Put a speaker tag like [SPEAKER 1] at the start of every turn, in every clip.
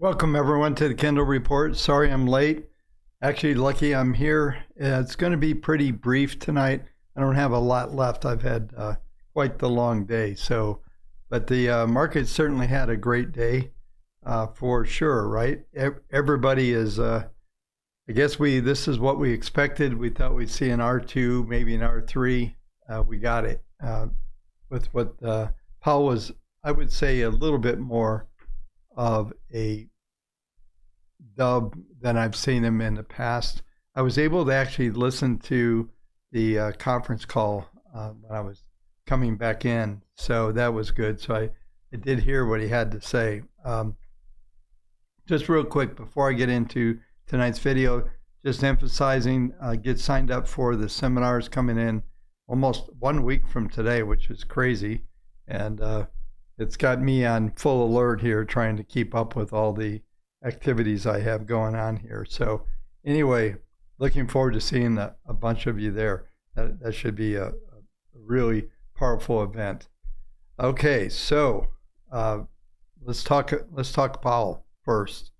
[SPEAKER 1] Welcome everyone to the Kindle Report. Sorry I'm late. Actually, lucky I'm here. It's going to be pretty brief tonight. I don't have a lot left. I've had quite the long day. But the market certainly had a great day for sure, right? Everybody is, I guess this is what we expected. We thought we'd see an R2, maybe an R3. We got it with what Powell was, I would say, a little bit more of a dub than I've seen him in the past. I was able to actually listen to the conference call when I was coming back in, so that was good. So I did hear what he had to say. Just real quick before I get into tonight's video, just emphasizing, get signed up for the seminars coming in almost 1 week from today, which is crazy. And it's got me on full alert here trying to keep up with all the activities I have going on here. So anyway, looking forward to seeing a bunch of you there. That should be a really powerful event. Okay, so let's talk Powell first.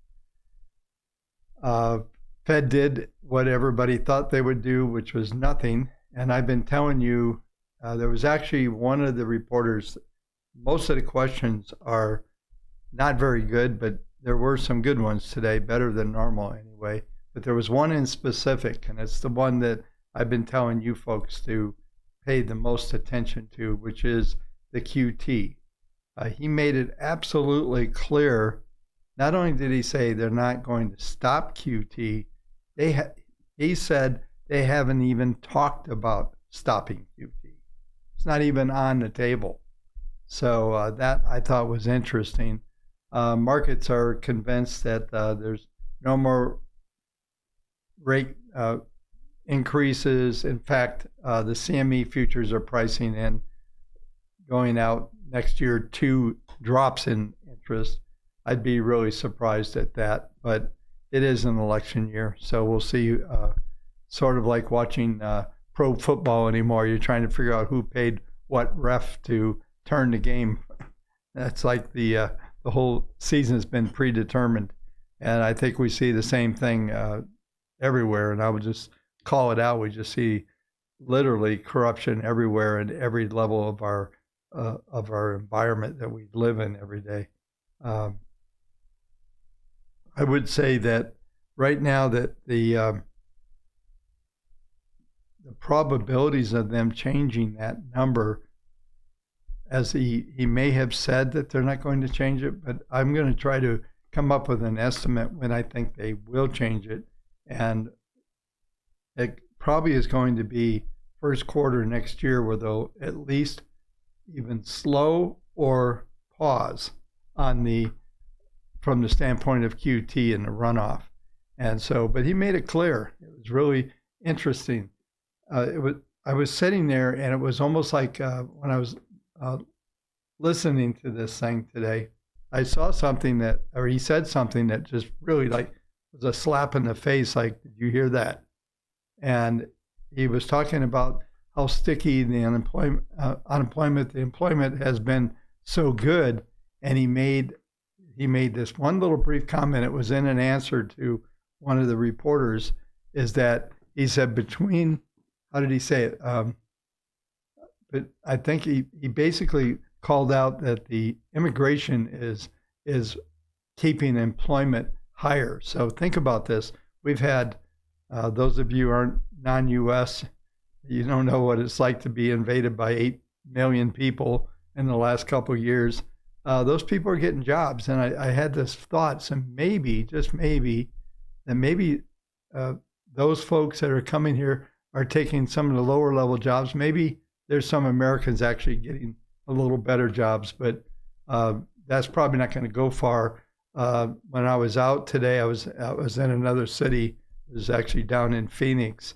[SPEAKER 1] Fed did what everybody thought they would do, which was nothing. And I've been telling you, there was actually one of the reporters. Most of the questions are not very good, but there were some good ones today, better than normal anyway. But there was one in specific, and it's the one that I've been telling you folks to pay the most attention to, which is the QT. He made it absolutely clear. Not only did he say they're not going to stop QT, he said they haven't even talked about stopping QT. It's not even on the table. So that I thought was interesting. Markets are convinced that there's no more rate increases. In fact, the CME futures are pricing in going out next year 2 drops in interest. I'd be really surprised at that, but it is an election year, so we'll see. Sort of like watching pro football anymore. You're trying to figure out who paid what ref to turn the game. That's like the whole season has been predetermined, and I think we see the same thing everywhere. And I would just call it out. We just see literally corruption everywhere in every level of our environment that we live in every day. I would say that right now that the probabilities of them changing that number, as he may have said that they're not going to change it, but I'm going to try to come up with an estimate when I think they will change it. And it probably is going to be first quarter next year, where they'll at least even slow or pause on from the standpoint of QT and the runoff. And so, but he made it clear. It was really interesting. I was sitting there, and it was almost like when I was listening to this thing today, I saw something or he said something that just really like was a slap in the face. Like, did you hear that? And he was talking about how sticky the the employment has been so good. And he made this one little brief comment. It was in an answer to one of the reporters, is that he said between, how did he say it? But I think he basically called out that the immigration is keeping employment higher. So think about this. We've had, those of you who aren't non-U.S., you don't know what it's like to be invaded by 8 million people in the last couple of years. Those people are getting jobs. And I had this thought, so maybe, just maybe, that maybe those folks that are coming here are taking some of the lower level jobs. Maybe there's some Americans actually getting a little better jobs, but that's probably not going to go far. When I was out today, I was in another city. It was actually down in Phoenix,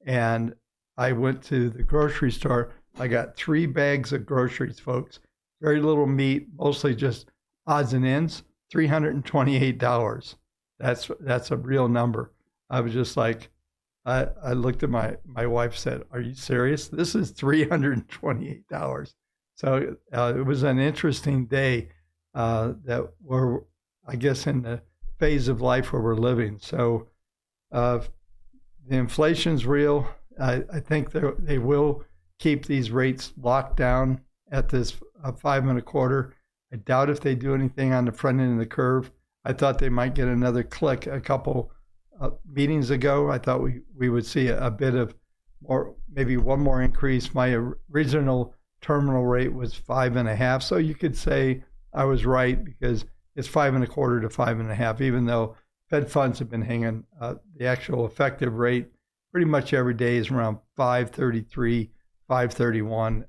[SPEAKER 1] and I went to the grocery store. I got 3 bags of groceries, folks. Very little meat, mostly just odds and ends. $328. That's a real number. I was just like, I looked at my wife, said, "Are you serious? This is $328." So it was an interesting day that we're, I guess, in the phase of life where we're living. So the inflation's real. I think they will keep these rates locked down at this 5.25. I doubt if they do anything on the front end of the curve. I thought they might get another click a couple meetings ago. I thought we would see a bit of more, maybe one more increase. My original terminal rate was 5.5, so you could say I was right because it's 5.25 to 5.5, even though Fed funds have been hanging. The actual effective rate pretty much every day is around 5.33, 5.31.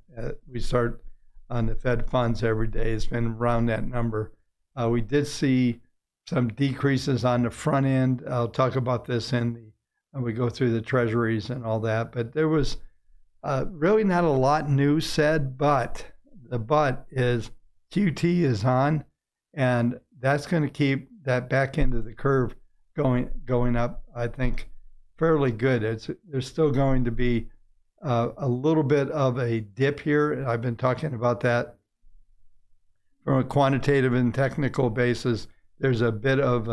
[SPEAKER 1] We start on the Fed funds every day. It's been around that number. We did see some decreases on the front end. I'll talk about this when we go through the treasuries and all that. But there was really not a lot new said, but the but is QT is on, and that's going to keep that back end of the curve going up, I think, fairly good. There's still going to be a little bit of a dip here. I've been talking about that from a quantitative and technical basis. There's a bit of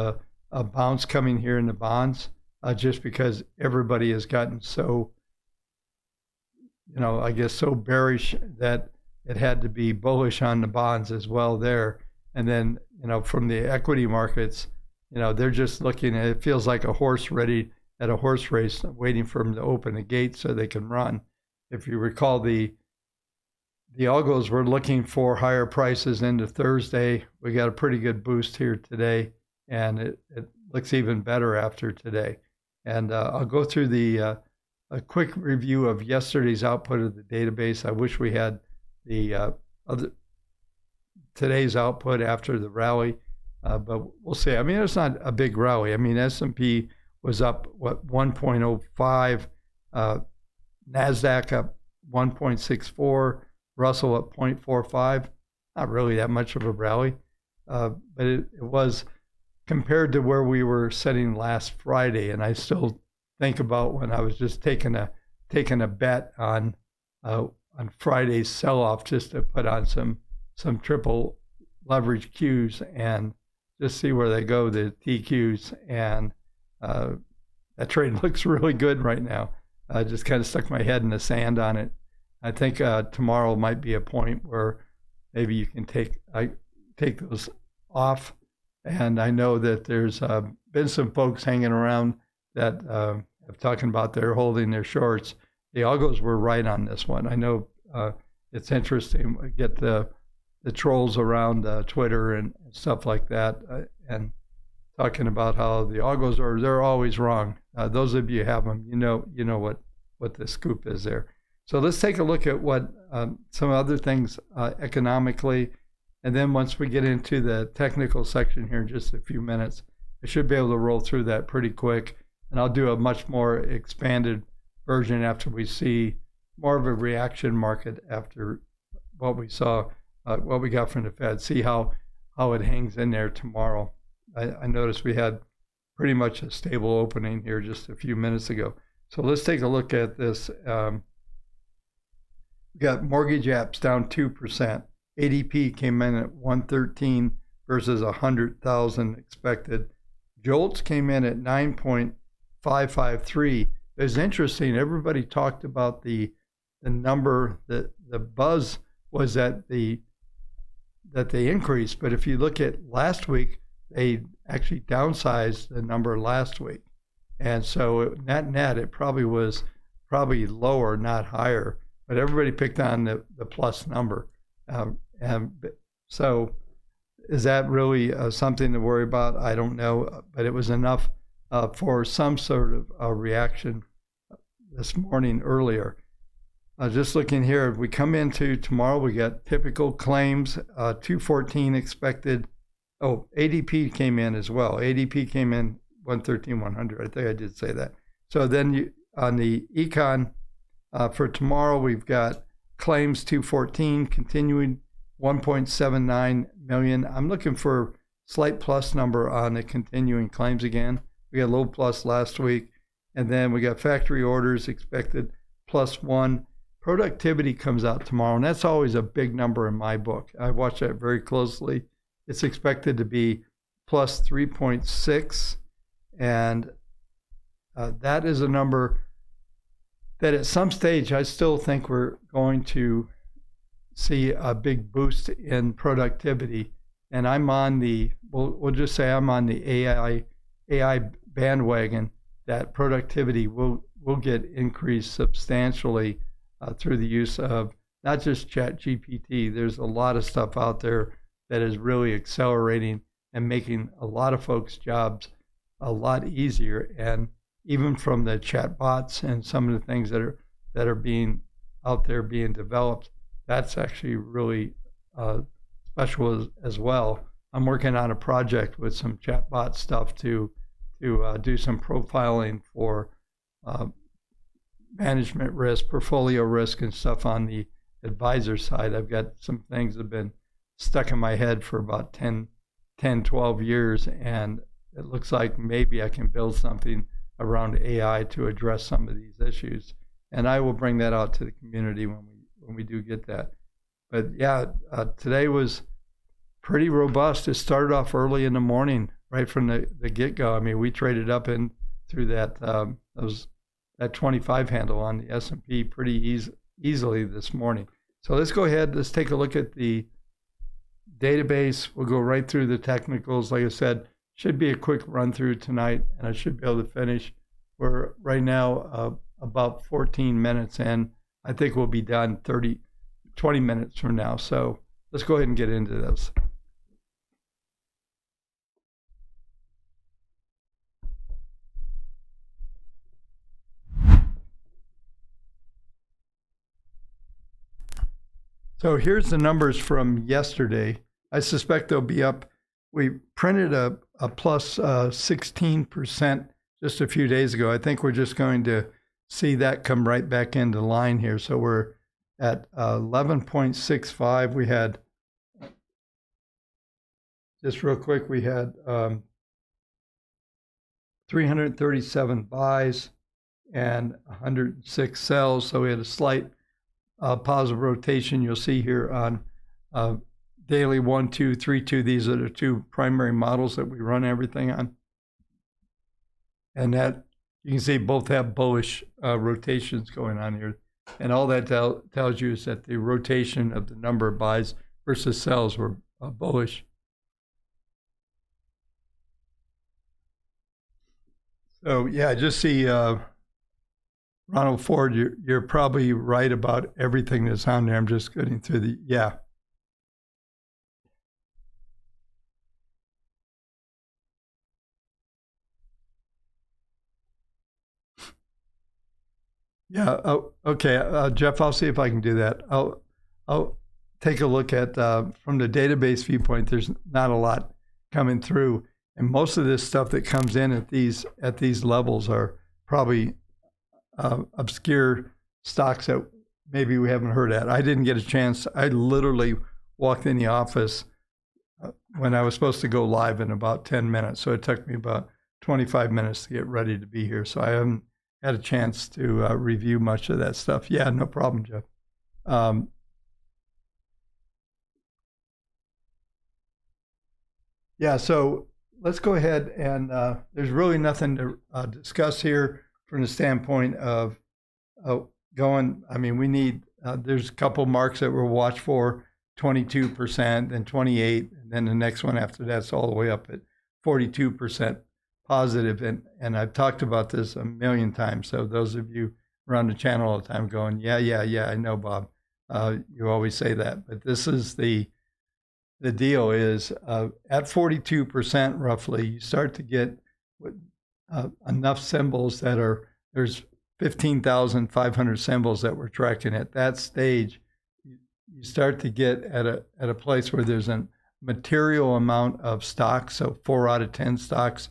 [SPEAKER 1] a bounce coming here in the bonds, just because everybody has gotten so, I guess, so bearish that it had to be bullish on the bonds as well there. And then, from the equity markets, they're just looking at it. Feels like a horse ready at a horse race, waiting for them to open the gate so they can run. If you recall, the algos were looking for higher prices into Thursday. We got a pretty good boost here today, and it looks even better after today. And I'll go through a quick review of yesterday's output of the database. I wish we had the today's output after the rally, but we'll see. I mean, it's not a big rally. I mean, S&P was up 1.05, NASDAQ up 1.64, Russell up 0.45. Not really that much of a rally, but it was compared to where we were sitting last Friday. And I still think about when I was just taking a bet on Friday's sell-off, just to put on some triple leverage Qs and just see where they go, the TQs. And that trade looks really good right now. I just kind of stuck my head in the sand on it. I think tomorrow might be a point where maybe you can take those off. And I know that there's been some folks hanging around that have talking about they're holding their shorts. The algos were right on this one. I know it's interesting. We get the trolls around Twitter and stuff like that, and talking about how the algos they're always wrong. Those of you who have them, you know what the scoop is there. So let's take a look at what some other things economically, and then once we get into the technical section here in just a few minutes, I should be able to roll through that pretty quick, and I'll do a much more expanded version after we see more of a reaction market after what we saw, what we got from the Fed. See how it hangs in there tomorrow. I noticed we had pretty much a stable opening here just a few minutes ago. So let's take a look at this. We got mortgage apps down 2%. ADP came in at 113 versus 100,000 expected. JOLTS came in at 9.553. It's interesting. Everybody talked about the number that the buzz was that they increased, but if you look at last week, they actually downsized the number last week, and so net it probably was lower, not higher. But everybody picked on the plus number, and so is that really something to worry about? I don't know, but it was enough for some sort of reaction this morning earlier. Just looking here, if we come into tomorrow, we got typical claims, 214 expected. Oh, ADP came in as well. ADP came in 113,100. I think I did say that. So then on the econ for tomorrow, we've got claims 214, continuing 1.79 million. I'm looking for slight plus number on the continuing claims again. We got low plus last week. And then we got factory orders expected +1. Productivity comes out tomorrow, and that's always a big number in my book. I watch that very closely. It's expected to be plus 3.6. And that is a number that at some stage I still think we're going to see a big boost in productivity. And I'm on the, we'll just say I'm on the AI bandwagon, that productivity will get increased substantially through the use of not just ChatGPT. There's a lot of stuff out there that is really accelerating and making a lot of folks' jobs a lot easier. And even from the chat bots and some of the things that are being out there being developed, that's actually really special as well. I'm working on a project with some chatbot stuff to do some profiling for management risk, portfolio risk, and stuff on the advisor side. I've got some things that have been stuck in my head for about 10, 12 years, and it looks like maybe I can build something around AI to address some of these issues. And I will bring that out to the community when we do get that. But yeah, today was pretty robust. It started off early in the morning, right from the get-go. I mean, we traded up in through that 25 handle on the S&P pretty easily this morning. So let's go ahead. Let's take a look at the database. We'll go right through the technicals. Like I said, should be a quick run through tonight, and I should be able to finish. We're right now about 14 minutes in. I think we'll be done 20 minutes from now. So let's go ahead and get into this. So here's the numbers from yesterday. I suspect they'll be up. We printed a plus 16% just a few days ago. I think we're just going to see that come right back into line here. So we're at 11.65. We had, just real quick, we had 337 buys and 106 sells. So we had a slight positive rotation. You'll see here on daily 1, 2, 3, 2. These are the two primary models that we run everything on. And that you can see both have bullish rotations going on here. And all that tells you is that the rotation of the number of buys versus sells were bullish. So yeah, I just see Ronald Ford, you're probably right about everything that's on there. I'm just getting through the, yeah. Yeah. Oh, okay. Jeff, I'll see if I can do that. I'll take a look at from the database viewpoint. There's not a lot coming through, and most of this stuff that comes in at these levels are probably obscure stocks that maybe we haven't heard at. I didn't get a chance. I literally walked in the office when I was supposed to go live in about 10 minutes, so it took me about 25 minutes to get ready to be here. So I haven't had a chance to review much of that stuff. Yeah, no problem, Jeff. Yeah, so let's go ahead and there's really nothing to discuss here from the standpoint of going. I mean, we need, there's a couple marks that we'll watch for, 22% and 28, and then the next one after that's all the way up at 42% positive. And I've talked about this a million times. So those of you around the channel all the time going, yeah, I know, Bob. You always say that. But this is the deal is at 42% roughly, you start to get enough symbols that are, there's 15,500 symbols that we're tracking at that stage. You start to get at a place where there's a material amount of stocks. So 4 out of 10 stocks,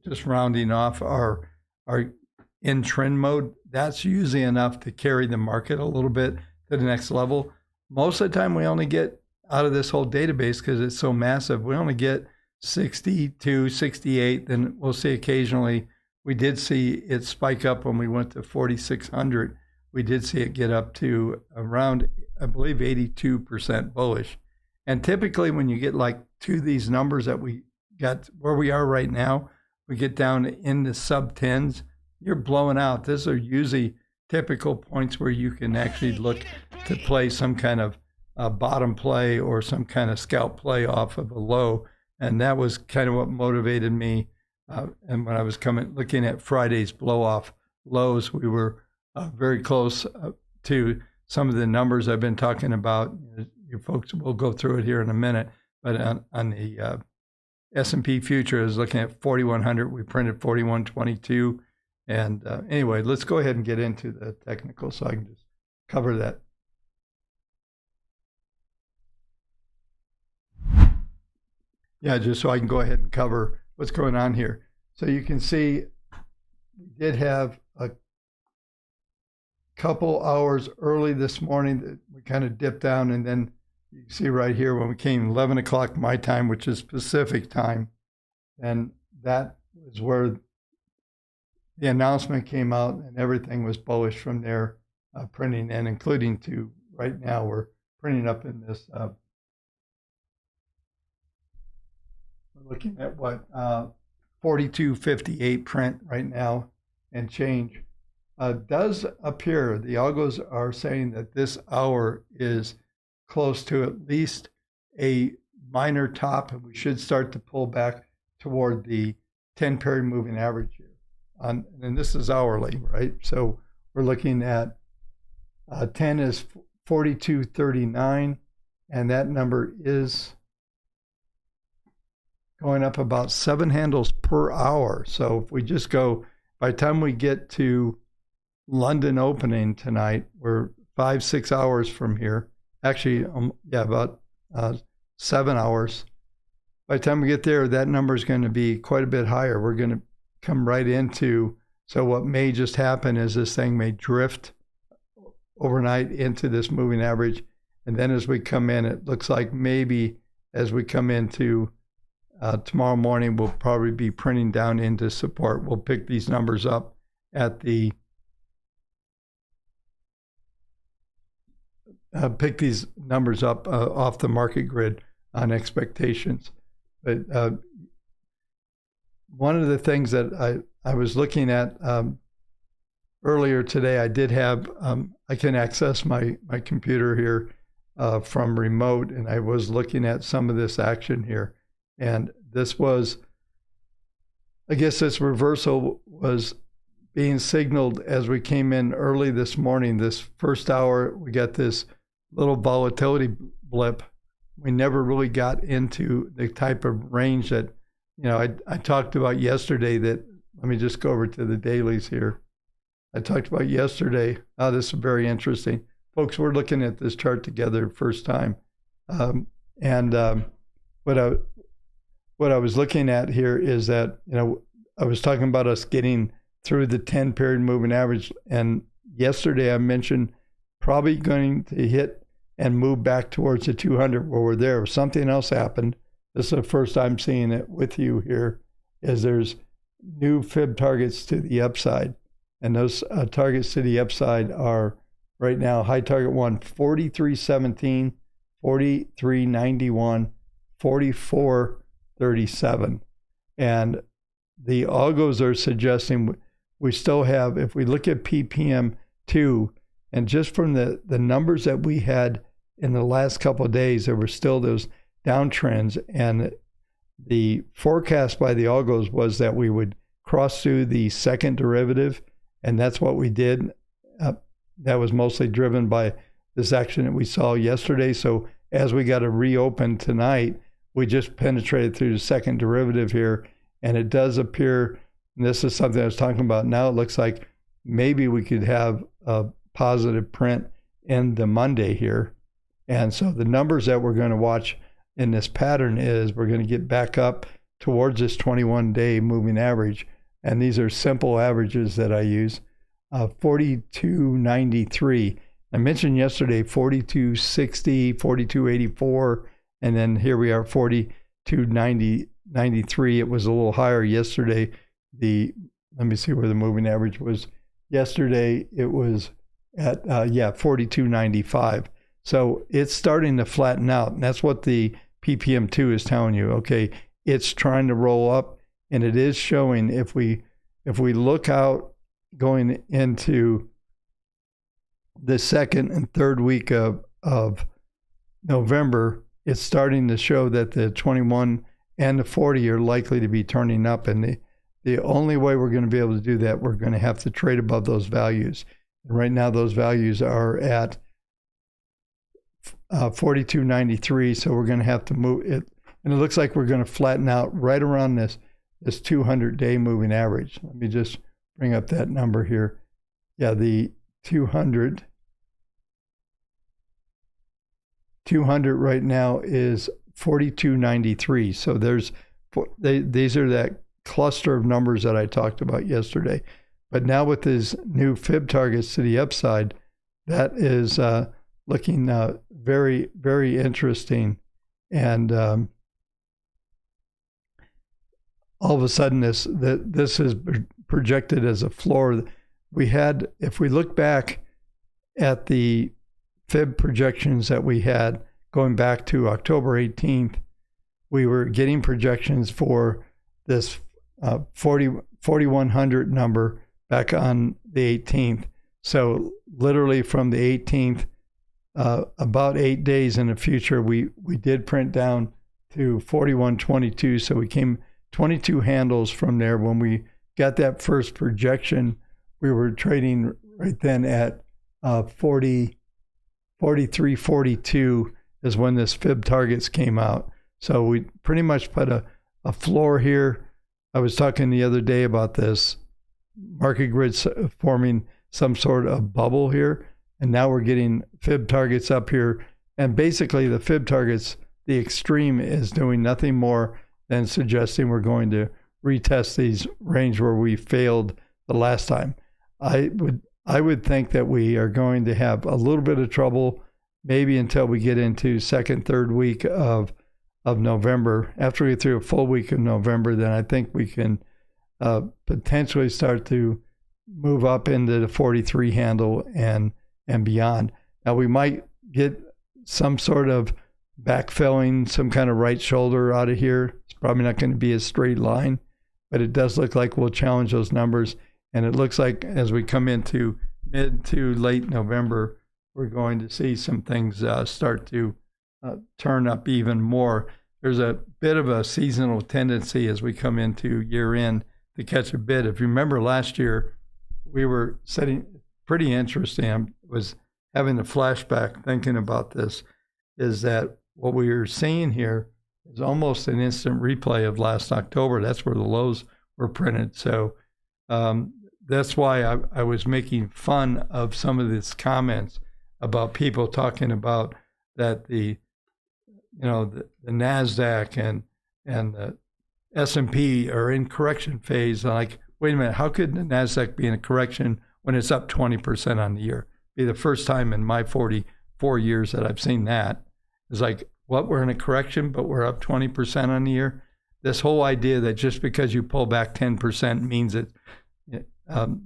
[SPEAKER 1] just rounding off, are in trend mode. That's usually enough to carry the market a little bit to the next level. Most of the time, we only get out of this whole database, because it's so massive, we only get 62, 68. Then we'll see occasionally, we did see it spike up when we went to 4,600. We did see it get up to around, I believe, 82% bullish. And typically when you get like to these numbers that we got where we are right now, we get down in the sub 10s, you're blowing out. These are usually typical points where you can actually look to play some kind of bottom play or some kind of scalp play off of a low. And that was kind of what motivated me. And when I was looking at Friday's blow off lows, we were very close to some of the numbers I've been talking about. You folks will go through it here in a minute. But on the S&P future, I was looking at 4,100. We printed 4,122. And anyway, let's go ahead and get into the technical so I can just cover that. Yeah, just so I can go ahead and cover what's going on here. So you can see we did have a couple hours early this morning that we kind of dipped down, and then you can see right here when we came 11 o'clock my time, which is Pacific time, and that was where the announcement came out and everything was bullish from there, printing in, including to right now we're printing up in this, we're looking at what, 42.58 print right now and change. Does appear, the algos are saying that this hour is close to at least a minor top, and we should start to pull back toward the 10-period moving average here. And this is hourly, right? So we're looking at 10 is 42.39, and that number is going up about 7 handles per hour. So if we just go, by the time we get to London opening tonight, we're 5-6 hours from here. Actually, about 7 hours. By the time we get there, that number is going to be quite a bit higher. We're going to come right into, so what may just happen is this thing may drift overnight into this moving average. And then as we come in, it looks like maybe as we come into tomorrow morning, we'll probably be printing down into support. We'll pick these numbers up at the off the market grid on expectations. But one of the things that I was looking at earlier today, I did have, I can access my computer here from remote, and I was looking at some of this action here. And this was, I guess this reversal was being signaled as we came in early this morning. This first hour, we got this little volatility blip. We never really got into the type of range that, I talked about yesterday that, let me just go over to the dailies here. I talked about yesterday, this is very interesting. Folks, we're looking at this chart together first time. What I was looking at here is that, I was talking about us getting through the 10-period moving average. And yesterday I mentioned probably going to hit and move back towards the 200 where we're there. Something else happened. This is the first time seeing it with you here, is there's new fib targets to the upside. And those targets to the upside are right now, high target one, 43.17, 43.91, 44.37. And the algos are suggesting we still have, if we look at PPM2, and just from the numbers that we had in the last couple of days, there were still those downtrends. And the forecast by the algos was that we would cross through the second derivative, and that's what we did. That was mostly driven by this action that we saw yesterday. So as we got to reopen tonight, we just penetrated through the second derivative here, and it does appear, and this is something I was talking about, now it looks like maybe we could have a positive print in the Monday here. And so the numbers that we're going to watch in this pattern is we're going to get back up towards this 21-day moving average. And these are simple averages that I use. 42.93. I mentioned yesterday 42.60, 42.84, and then here we are 42.93. It was a little higher yesterday. Let me see where the moving average was. Yesterday it was at 42.95. So it's starting to flatten out, and that's what the PPM2 is telling you. Okay, it's trying to roll up, and it is showing. If we look out going into the second and third week of November, it's starting to show that the 21 and the 40 are likely to be turning up. And the only way we're going to be able to do that, we're going to have to trade above those values. And right now, those values are at 42.93. So we're going to have to move it. And it looks like we're going to flatten out right around this 200-day moving average. Let me just bring up that number here. Yeah, the 200 right now is 42.93. So these are that cluster of numbers that I talked about yesterday. But now with these new fib targets to the upside, that is looking very, very interesting. And all of a sudden, this is projected as a floor. We had, if we look back at the fib projections that we had going back to October 18th, we were getting projections for this 4,100 number back on the 18th. So literally from the 18th, about 8 days in the future, we did print down to 41.22. So we came 22 handles from there. When we got that first projection, we were trading right then at 43.42 is when this fib targets came out. So we pretty much put a floor here. I was talking the other day about this market grid forming some sort of bubble here. And now we're getting fib targets up here. And basically the fib targets, the extreme is doing nothing more than suggesting we're going to retest these range where we failed the last time. I would think that we are going to have a little bit of trouble maybe until we get into second, third week of November. After we get through a full week of November, then I think we can potentially start to move up into the 43 handle and beyond. Now we might get some sort of backfilling, some kind of right shoulder out of here. It's probably not going to be a straight line, but it does look like we'll challenge those numbers. And it looks like as we come into mid to late November, we're going to see some things start to turn up even more. There's a bit of a seasonal tendency as we come into year end to catch a bid. If you remember last year, we were setting pretty interesting. I was having a flashback thinking about this, is that what we are seeing here is almost an instant replay of last October. That's where the lows were printed. So that's why I was making fun of some of these comments about people talking about that the NASDAQ and the S&P are in correction phase. Like, wait a minute, how could the NASDAQ be in a correction when it's up 20% on the year? Be the first time in my 44 years that I've seen that. It's like, what, we're in a correction, but we're up 20% on the year? This whole idea that just because you pull back 10% means that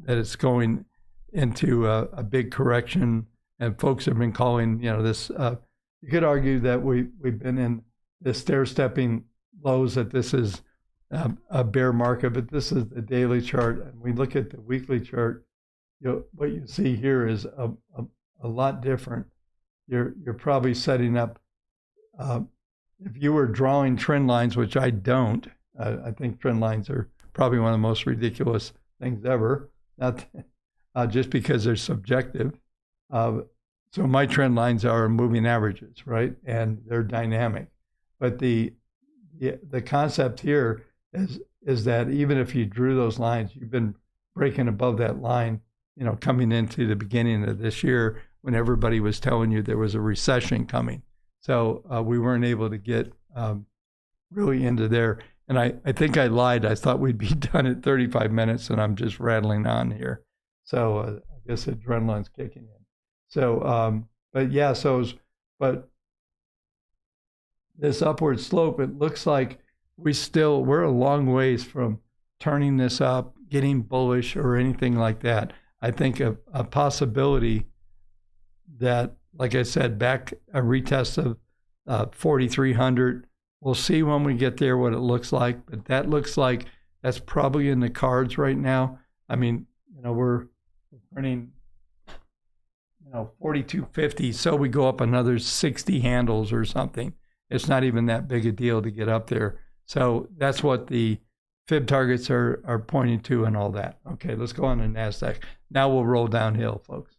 [SPEAKER 1] it's going into a big correction. And folks have been calling, this, you could argue that we've been in this stair-stepping lows, that this is a bear market, but this is the daily chart. And we look at the weekly chart, what you see here is a lot different. You're probably setting up, if you were drawing trend lines, which I don't, I think trend lines are probably one of the most ridiculous things ever, not just because they're subjective. So my trend lines are moving averages, right? And they're dynamic. But the concept here is that even if you drew those lines, you've been breaking above that line, coming into the beginning of this year when everybody was telling you there was a recession coming. So we weren't able to get really into there. And I think I lied. I thought we'd be done at 35 minutes, and I'm just rattling on here. So I guess adrenaline's kicking in. So, but this upward slope, it looks like we're a long ways from turning this up, getting bullish or anything like that. I think a possibility that, like I said, back a retest of 4,300 We'll see when we get there what it looks like, but that looks like that's probably in the cards right now. I mean, we're printing, 42.50, so we go up another 60 handles or something. It's not even that big a deal to get up there. So that's what the fib targets are pointing to and all that. Okay, let's go on to NASDAQ. Now we'll roll downhill, folks.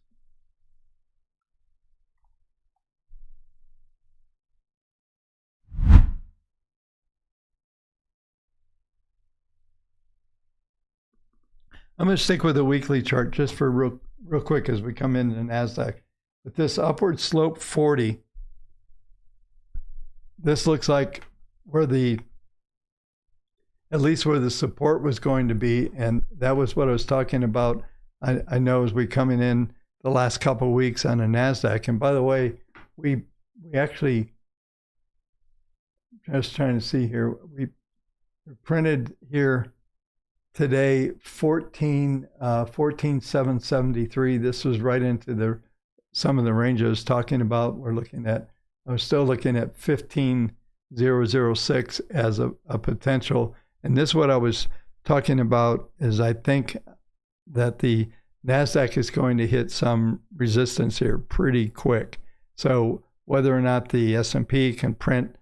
[SPEAKER 1] I'm going to stick with the weekly chart just for real quick as we come into the NASDAQ. With this upward slope 40, this looks like at least where the support was going to be, and that was what I was talking about. I know as we coming in the last couple of weeks on the NASDAQ, and by the way, we actually, just trying to see here, we printed here today 14,773. This was right into some of the range I was talking about. I was still looking at 15,006 as a potential. And this is what I was talking about, is I think that the NASDAQ is going to hit some resistance here pretty quick. So whether or not the S&P can print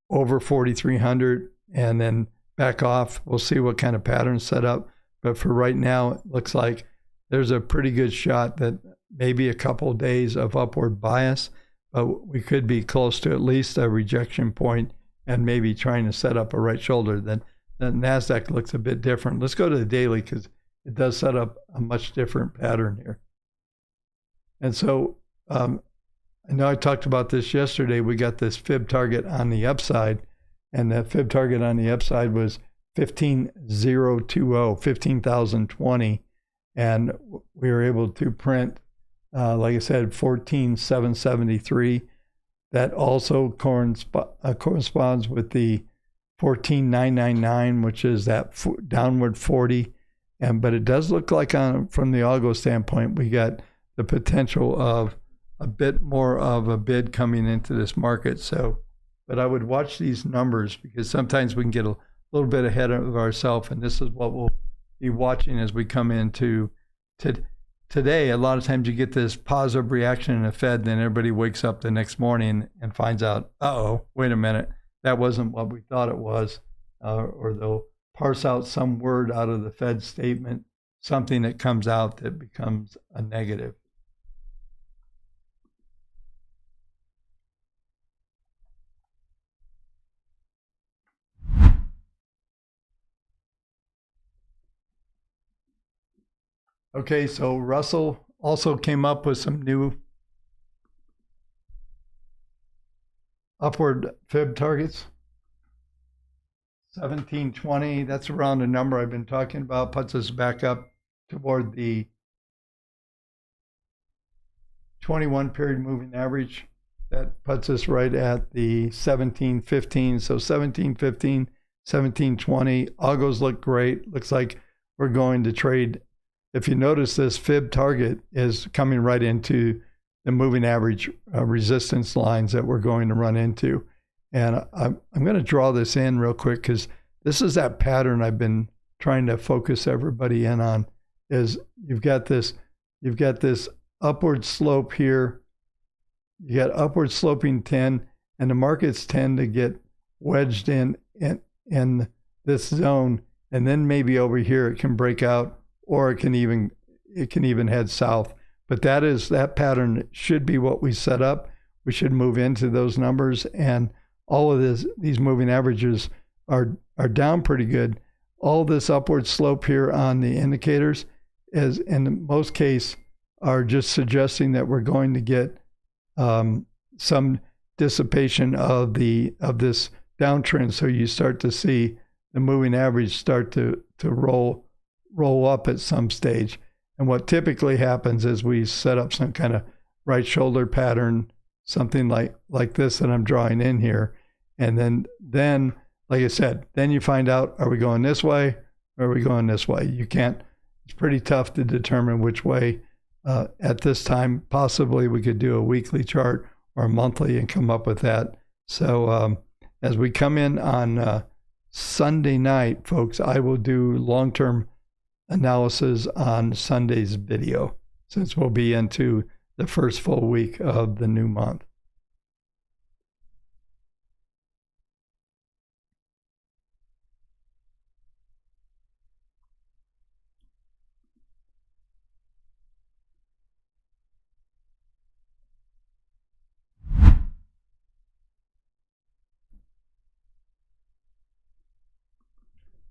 [SPEAKER 1] over 4,300 and then back off, we'll see what kind of pattern set up. But for right now, it looks like there's a pretty good shot that maybe a couple of days of upward bias, but we could be close to at least a rejection point and maybe trying to set up a right shoulder. Then the NASDAQ looks a bit different. Let's go to the daily because it does set up a much different pattern here. And so I know I talked about this yesterday. We got this fib target on the upside, and that fib target on the upside was 15,020, and we were able to print, like I said, 14,773. That also corresponds with the 14,999, which is that downward 40. But it does look like from the algo standpoint, we got the potential of a bit more of a bid coming into this market. So, but I would watch these numbers because sometimes we can get a little bit ahead of ourselves, and this is what we'll be watching as we come into today. A lot of times you get this positive reaction in the Fed, then everybody wakes up the next morning and finds out, uh-oh, wait a minute, that wasn't what we thought it was, or they'll parse out some word out of the Fed statement, something that comes out that becomes a negative. Okay, so Russell also came up with some new upward fib targets. 1720, that's around the number I've been talking about, puts us back up toward the 21 period moving average. That puts us right at the 1715. So 1715, 1720, algos look great. Looks like we're going to trade. If you notice, this fib target is coming right into the moving average resistance lines that we're going to run into. And I'm going to draw this in real quick because this is that pattern I've been trying to focus everybody in on. Is you've got this upward slope here. You got upward sloping 10, and the markets tend to get wedged in this zone, and then maybe over here it can break out, or it can even head south. But that pattern should be what we set up. We should move into those numbers, and all of these moving averages are down pretty good. All this upward slope here on the indicators is, in most case, are just suggesting that we're going to get some dissipation of this downtrend. So you start to see the moving average start to roll up at some stage. And what typically happens is we set up some kind of right shoulder pattern, something like this that I'm drawing in here. And then, like I said, then you find out, are we going this way or are we going this way? It's pretty tough to determine which way at this time. Possibly we could do a weekly chart or a monthly and come up with that. So as we come in on Sunday night, folks, I will do long-term analysis on Sunday's video, since we'll be into the first full week of the new month.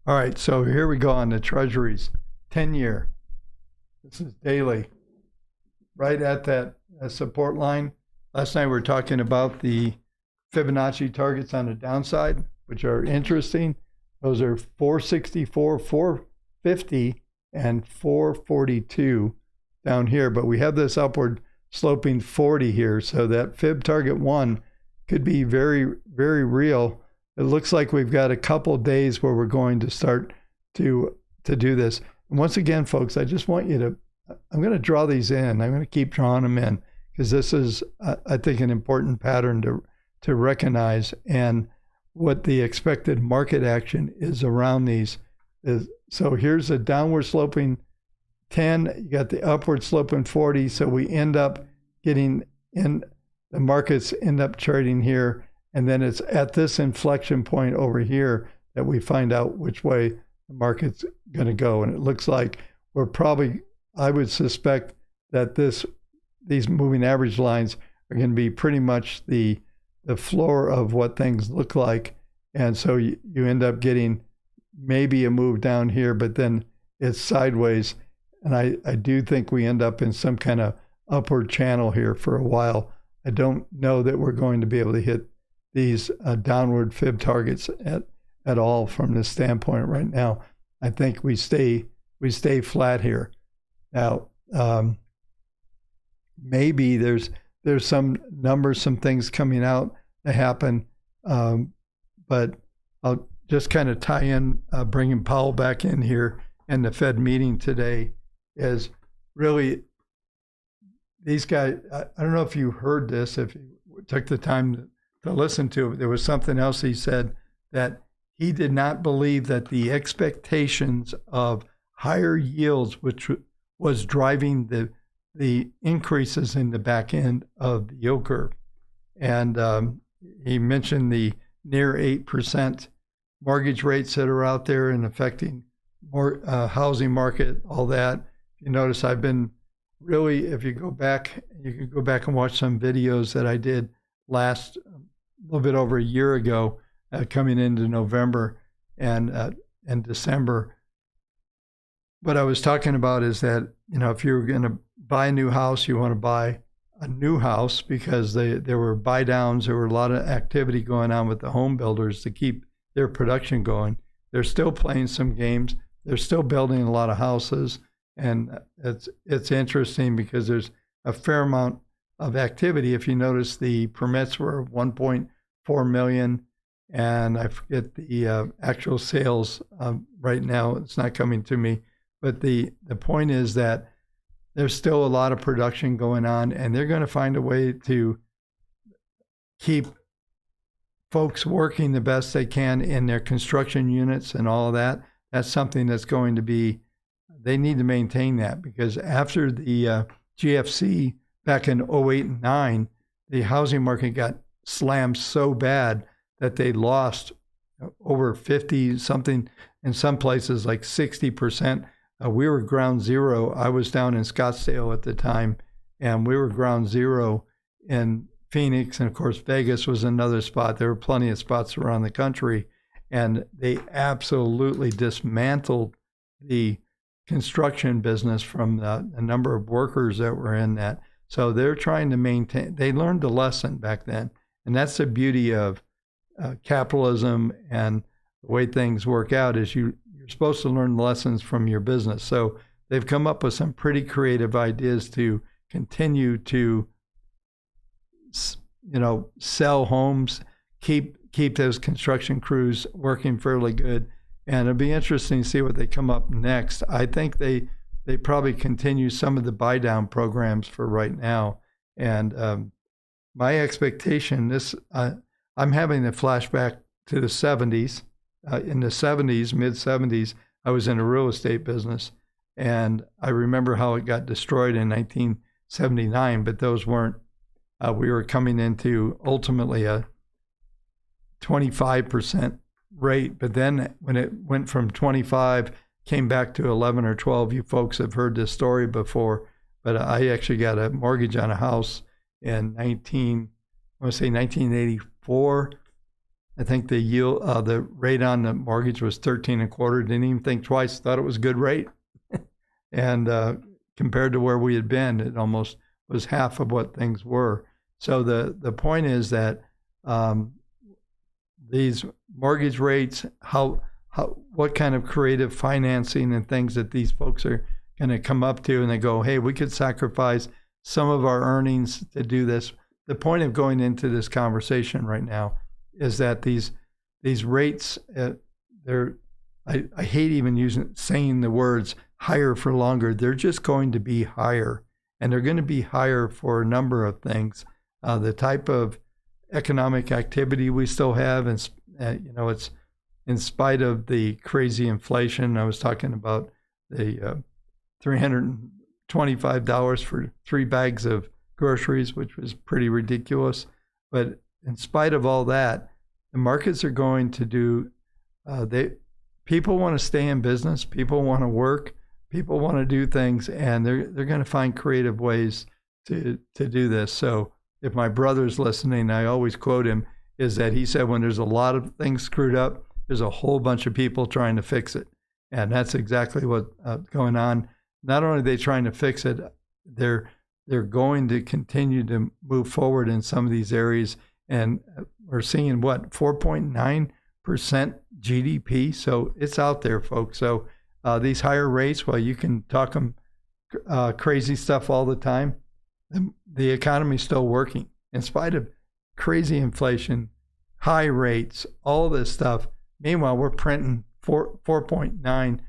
[SPEAKER 1] All right, so here we go on the Treasuries, 10-year. This is daily, right at that support line. Last night we were talking about the Fibonacci targets on the downside, which are interesting. Those are 464, 450, and 442 down here. But we have this upward sloping 40 here, so that Fib target 1 could be very, very real. It looks like we've got a couple days where we're going to start to do this. And once again, folks, I just want you to, I'm going to draw these in. I'm going to keep drawing them in because this is, I think, an important pattern to recognize. And what the expected market action is around these is, so here's a downward sloping 10, you got the upward sloping 40. So we end up getting in, the markets end up trading here. And then it's at this inflection point over here that we find out which way the market's going to go. And it looks like we're probably, I would suspect that these moving average lines are going to be pretty much the floor of what things look like. And so you end up getting maybe a move down here, but then it's sideways. And I do think we end up in some kind of upward channel here for a while. I don't know that we're going to be able to hit these downward Fib targets at all from this standpoint right now. I think we stay flat here. Now, maybe there's some numbers, some things coming out that happen, but I'll just kind of tie in, bringing Powell back in here, and the Fed meeting today is really these guys. I don't know if you heard this, if you took the time to listen to it. There was something else he said, that he did not believe that the expectations of higher yields, which was driving the increases in the back end of the yield curve. And he mentioned the near 8% mortgage rates that are out there and affecting more housing market, all that. You notice I've been really, if you go back, you can go back and watch some videos that I did last a little bit over a year ago, coming into November and December. What I was talking about is that, if you're going to buy a new house, you want to buy a new house because there were buy downs. There were a lot of activity going on with the home builders to keep their production going. They're still playing some games. They're still building a lot of houses. And it's interesting because there's a fair amount of activity. If you notice, the permits were 1.4 million, and I forget the actual sales right now. It's not coming to me, but the point is that there's still a lot of production going on, and they're going to find a way to keep folks working the best they can in their construction units and all of that. That's something that's going to be, they need to maintain that, because after the GFC back in 08 and 9, the housing market got slammed so bad that they lost over 50 something, in some places like 60%. We were ground zero. I was down in Scottsdale at the time, and we were ground zero in Phoenix. And of course, Vegas was another spot. There were plenty of spots around the country, and they absolutely dismantled the construction business from the number of workers that were in that. So they're trying to maintain, they learned a lesson back then. And that's the beauty of capitalism and the way things work out, is you're supposed to learn lessons from your business. So they've come up with some pretty creative ideas to continue to, sell homes, keep those construction crews working fairly good. And it'll be interesting to see what they come up next. I think they probably continue some of the buy down programs for right now. And my expectation, I I'm having a flashback to the 70s. In the 70s, mid 70s, I was in a real estate business, and I remember how it got destroyed in 1979. But those weren't. We were coming into ultimately a 25% rate, but then when it went from 25, came back to 11 or 12. You folks have heard this story before, but I actually got a mortgage on a house in 1984. I think the yield, the rate on the mortgage was 13 and a quarter. Didn't even think twice. Thought it was a good rate, and compared to where we had been, it almost was half of what things were. So the point is that these mortgage rates, what kind of creative financing and things that these folks are going to come up to, and they go, hey, we could sacrifice some of our earnings to do this. The point of going into this conversation right now is that these rates, I hate even saying the words higher for longer. They're just going to be higher, and they're going to be higher for a number of things. The type of economic activity we still have, and it's in spite of the crazy inflation. I was talking about the $325 for 3 bags of groceries, which was pretty ridiculous. But in spite of all that, the markets are going to do. People want to stay in business. People want to work. People want to do things, and they're going to find creative ways to do this. So if my brother's listening, I always quote him, is that he said when there's a lot of things screwed up, there's a whole bunch of people trying to fix it. And that's exactly what's going on. Not only are they trying to fix it, they're going to continue to move forward in some of these areas. And we're seeing, 4.9% GDP? So it's out there, folks. So these higher rates, well, you can talk them crazy stuff all the time. The economy's still working in spite of crazy inflation, high rates, all this stuff. Meanwhile, we're printing 4.9%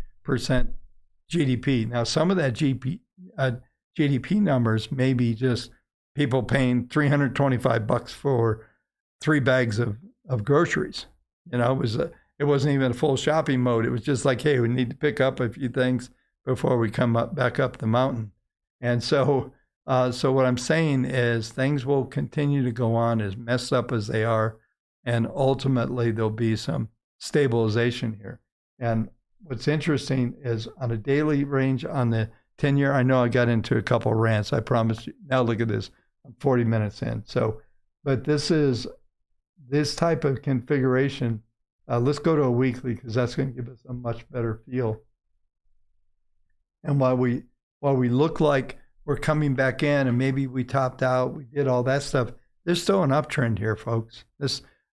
[SPEAKER 1] GDP. Now, some of that GDP numbers may be just people paying $325 for 3 bags of groceries. It wasn't even a full shopping mode. It was just like, hey, we need to pick up a few things before we come back up the mountain. And so what I'm saying is things will continue to go on as messed up as they are, and ultimately there'll be some stabilization here. And what's interesting is on a daily range on the 10-year, I know I got into a couple of rants, I promise you. Now look at this, I'm 40 minutes in. But this type of configuration, let's go to a weekly because that's going to give us a much better feel. And while we look like we're coming back in and maybe we topped out, we did all that stuff, there's still an uptrend here, folks.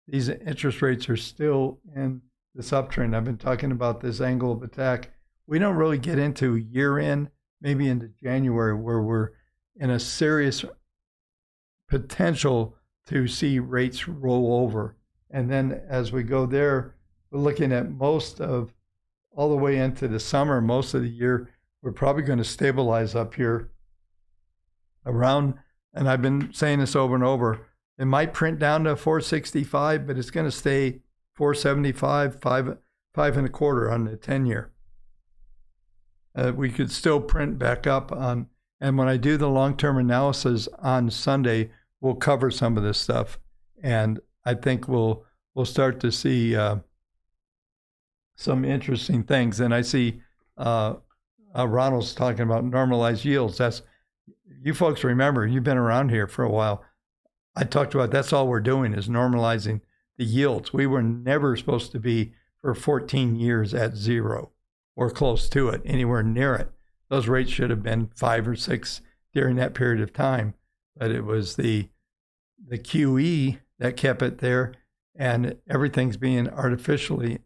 [SPEAKER 1] These interest rates are still in this uptrend. I've been talking about this angle of attack. We don't really get into year end, maybe into January, where we're in a serious potential to see rates roll over. And then as we go there, we're looking at most of all the way into the summer, most of the year, we're probably going to stabilize up here around, and I've been saying this over and over, it might print down to 465, but it's going to stay 475, 5.25 on the 10-year. We could still print back up on, and when I do the long-term analysis on Sunday, we'll cover some of this stuff, and I think we'll start to see some interesting things. And I see Ronald's talking about normalized yields. That's, you folks remember, you've been around here for a while. I talked about that's all we're doing is normalizing the yields. We were never supposed to be for 14 years at zero or close to it, anywhere near it. Those rates should have been 5 or 6 during that period of time. But it was the QE that kept it there, and everything's being artificially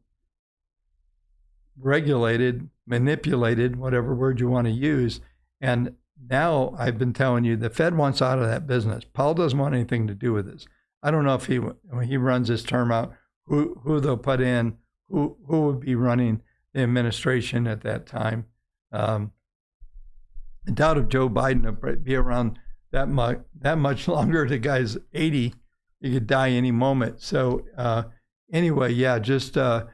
[SPEAKER 1] regulated, manipulated, whatever word you want to use. And now I've been telling you, the Fed wants out of that business. Powell doesn't want anything to do with this. I don't know if when he runs his term out, who they'll put in, who would be running the administration at that time. I doubt if Joe Biden will be around that much longer. The guy's 80, you could die any moment. So anyway, yeah, just the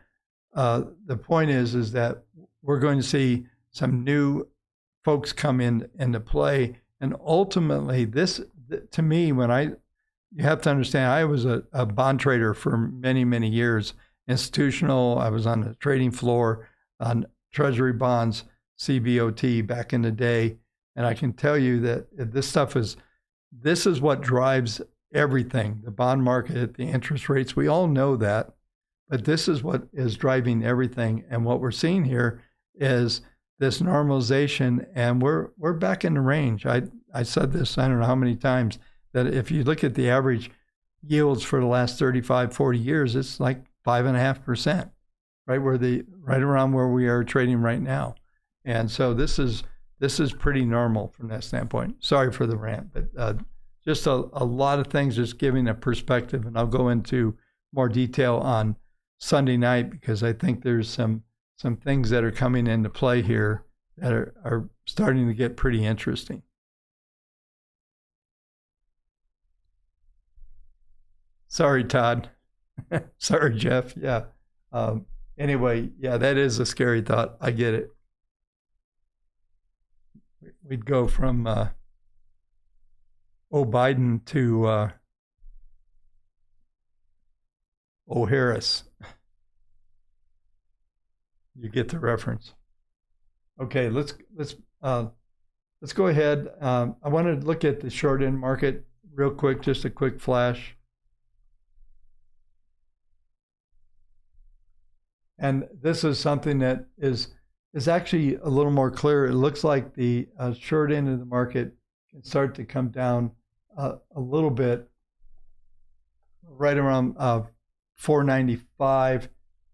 [SPEAKER 1] point is that we're going to see some new folks come into play, and ultimately, this to me, you have to understand, I was a bond trader for many, many years, institutional. I was on the trading floor on Treasury bonds, CBOT back in the day, and I can tell you that this is what drives everything, the bond market, the interest rates. We all know that, but this is what is driving everything. And what we're seeing here is this normalization, and we're back in the range. I said this, I don't know how many times, that if you look at the average yields for the last 35, 40 years, it's like 5.5%, right around where we are trading right now. And so this is pretty normal from that standpoint. Sorry for the rant, but just a lot of things, just giving a perspective. And I'll go into more detail on Sunday night, because I think there's some things that are coming into play here that are starting to get pretty interesting. Sorry, Todd. Sorry, Jeff. Yeah. Anyway, yeah, that is a scary thought. I get it. We'd go from Biden to Harris. You get the reference. Okay, let's go ahead. I want to look at the short end market real quick, just a quick flash. And this is something that is actually a little more clear. It looks like the short end of the market can start to come down a little bit, right around 495.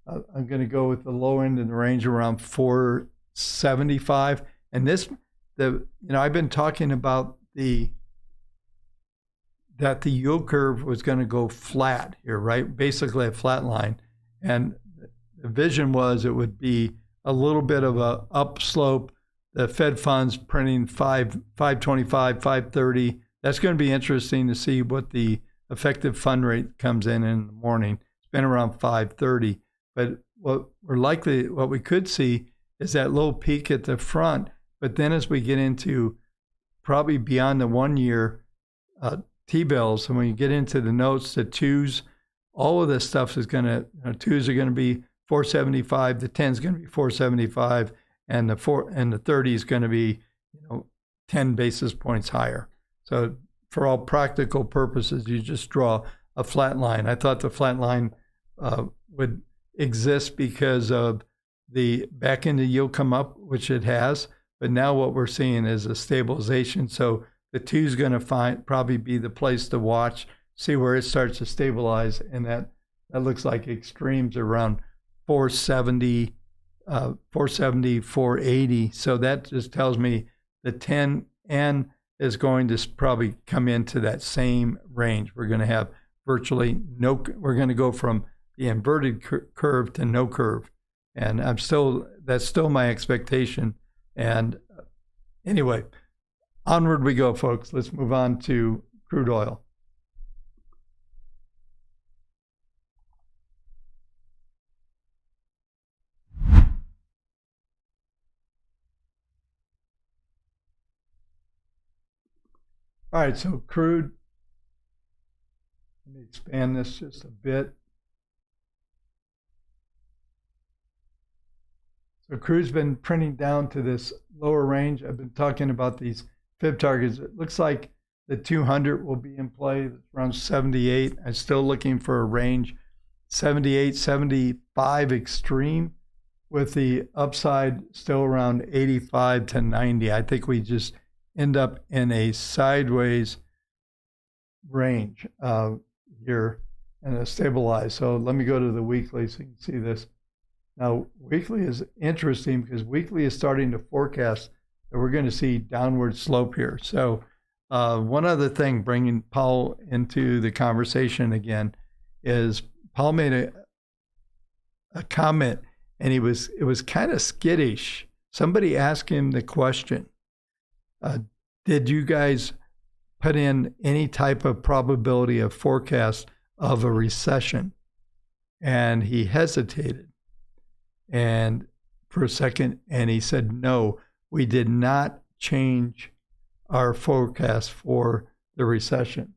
[SPEAKER 1] I'm going to go with the low end in the range around 475. And I've been talking about that the yield curve was going to go flat here, right? Basically a flat line. And the vision was it would be a little bit of a upslope. The Fed funds printing 525, 530. That's going to be interesting to see what the effective fund rate comes in the morning. It's been around 530. But what we could see is that low peak at the front. But then as we get into probably beyond the 1 year T-bills, and when you get into the notes, the twos, all of this stuff is going to, twos are going to be 475, the 10 is going to be 475, and the 30 is going to be 10 basis points higher. So for all practical purposes, you just draw a flat line. I thought the flat line would exist because of the back end of yield come up, which it has, but now what we're seeing is a stabilization. So the two is going to probably be the place to watch, see where it starts to stabilize, and that looks like extremes around 470, 480. So that just tells me the 10N is going to probably come into that same range. We're going to have virtually we're going to go from the inverted curve to no curve. And that's still my expectation. And anyway, onward we go, folks. Let's move on to crude oil. All right, so crude, let me expand this just a bit. So crude's been printing down to this lower range. I've been talking about these fib targets. It looks like the 200 will be in play. It's around 78. I'm still looking for a range, 78, 75 extreme, with the upside still around 85 to 90. I think we just end up in a sideways range here and stabilize. So let me go to the weekly so you can see this. Now, weekly is interesting because weekly is starting to forecast that we're going to see downward slope here. So one other thing, bringing Powell into the conversation again, is Powell made a comment, and it was kind of skittish. Somebody asked him the question, did you guys put in any type of probability of forecast of a recession. And he hesitated and for a second, and he said, no, we did not change our forecast for the recession.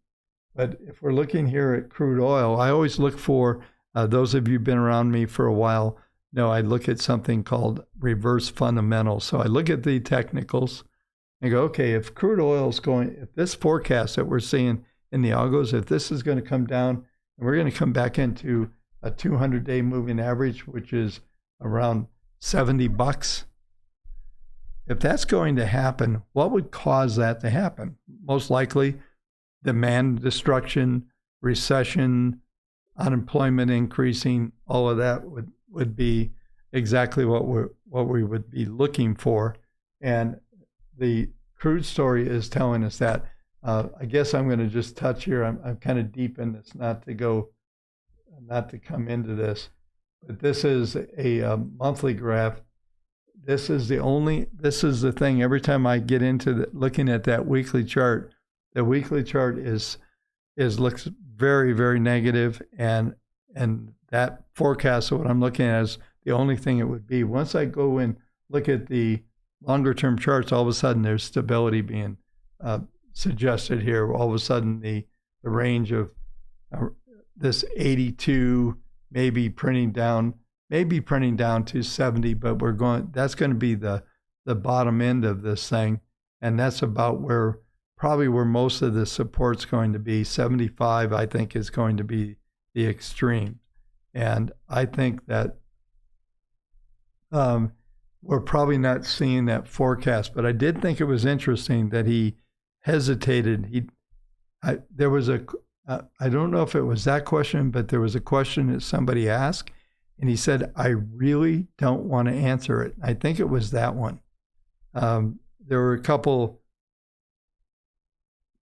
[SPEAKER 1] But if we're looking here at crude oil, I always look for, those of you who've been around me for a while know I look at something called reverse fundamentals. So I look at the technicals and go, okay, if crude oil is going, if this forecast that we're seeing in the algos, if this is going to come down, and we're going to come back into a 200-day moving average, which is around $70. If that's going to happen, what would cause that to happen? Most likely, demand destruction, recession, unemployment increasing, all of that would be exactly what we would be looking for. And the crude story is telling us that. I guess I'm going to just touch here. I'm kind of deep in this, not to come into this, but this is a monthly graph. This is the thing. Every time I get into looking at that weekly chart, the weekly chart looks very, very negative, and that forecast of what I'm looking at is the only thing it would be. Once I go and look at the longer term charts, all of a sudden there's stability being suggested here. All of a sudden the range of this 82 maybe printing down to 70, but that's going to be the bottom end of this thing, and that's about where most of the support's going to be. 75, I think, is going to be the extreme. And I think that we're probably not seeing that forecast, but I did think it was interesting that he hesitated. There was I don't know if it was that question, but there was a question that somebody asked, and he said, I really don't want to answer it. I think it was that one. There were a couple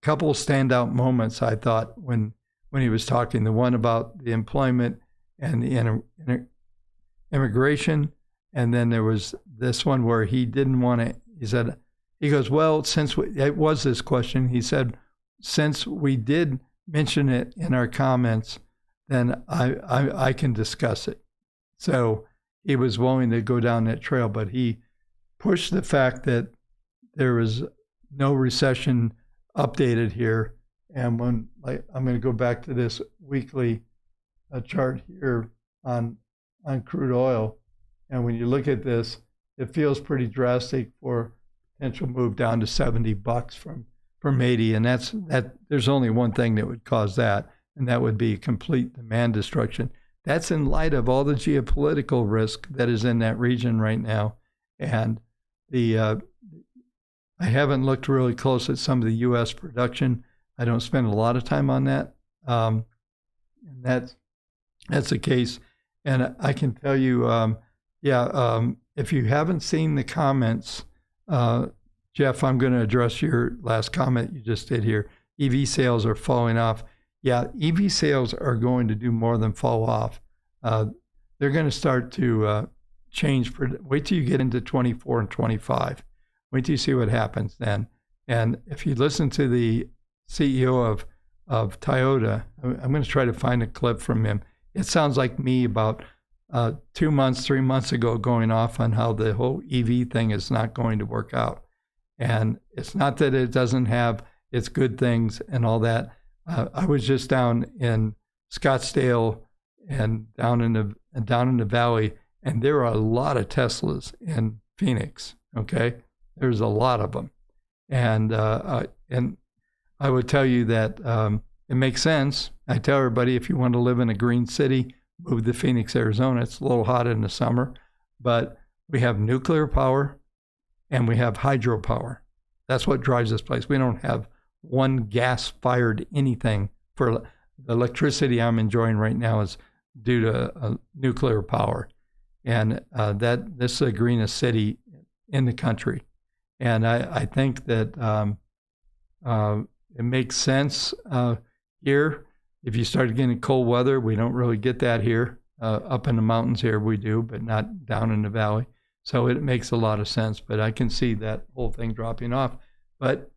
[SPEAKER 1] standout moments, I thought, when he was talking. The one about the employment and the immigration, and then there was this one where he didn't want to. He goes, well, it was this question. He said, since we did mention it in our comments, then I can discuss it. So he was willing to go down that trail, but he pushed the fact that there was no recession updated here. And I'm going to go back to this weekly chart here on crude oil. And when you look at this, it feels pretty drastic for potential move down to $70 from 80. And there's only one thing that would cause that, and that would be complete demand destruction. That's in light of all the geopolitical risk that is in that region right now. And I haven't looked really close at some of the U.S. production. I don't spend a lot of time on that. And that's the case. And I can tell you, if you haven't seen the comments, Jeff, I'm going to address your last comment you just did here. EV sales are falling off. Yeah, EV sales are going to do more than fall off. They're going to start to change. Wait till you get into 24 and 25. Wait till you see what happens then. And if you listen to the CEO of Toyota, I'm going to try to find a clip from him. It sounds like me about 3 months ago going off on how the whole EV thing is not going to work out. And it's not that it doesn't have its good things and all that. I was just down in Scottsdale and down in the valley, and there are a lot of Teslas in Phoenix. Okay, there's a lot of them, and I would tell you that it makes sense. I tell everybody, if you want to live in a green city, move to Phoenix, Arizona. It's a little hot in the summer, but we have nuclear power and we have hydropower. That's what drives this place. We don't have one gas-fired anything. For the electricity I'm enjoying right now is due to nuclear power. And this is the greenest city in the country. And I think that it makes sense here. If you start getting cold weather, we don't really get that here. Up in the mountains here we do, but not down in the valley. So it makes a lot of sense. But I can see that whole thing dropping off. But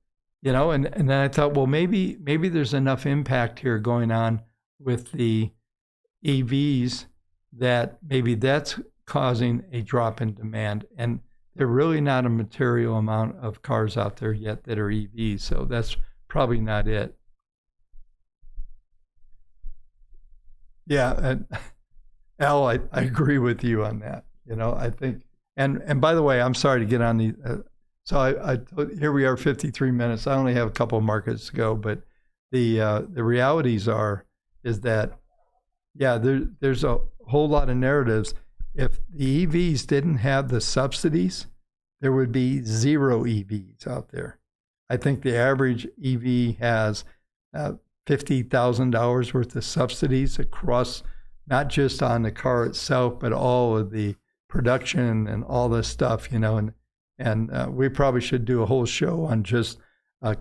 [SPEAKER 1] And then I thought, well, maybe there's enough impact here going on with the EVs that maybe that's causing a drop in demand. And there are really not a material amount of cars out there yet that are EVs, so that's probably not it. Yeah, and Al, I agree with you on that. I think, and by the way, I'm sorry to get on the. Here we are, 53 minutes. I only have a couple of markets to go, but the realities is that there's a whole lot of narratives. If the EVs didn't have the subsidies, there would be zero EVs out there. I think the average EV has $50,000 worth of subsidies across, not just on the car itself, but all of the production and all this stuff, and we probably should do a whole show on just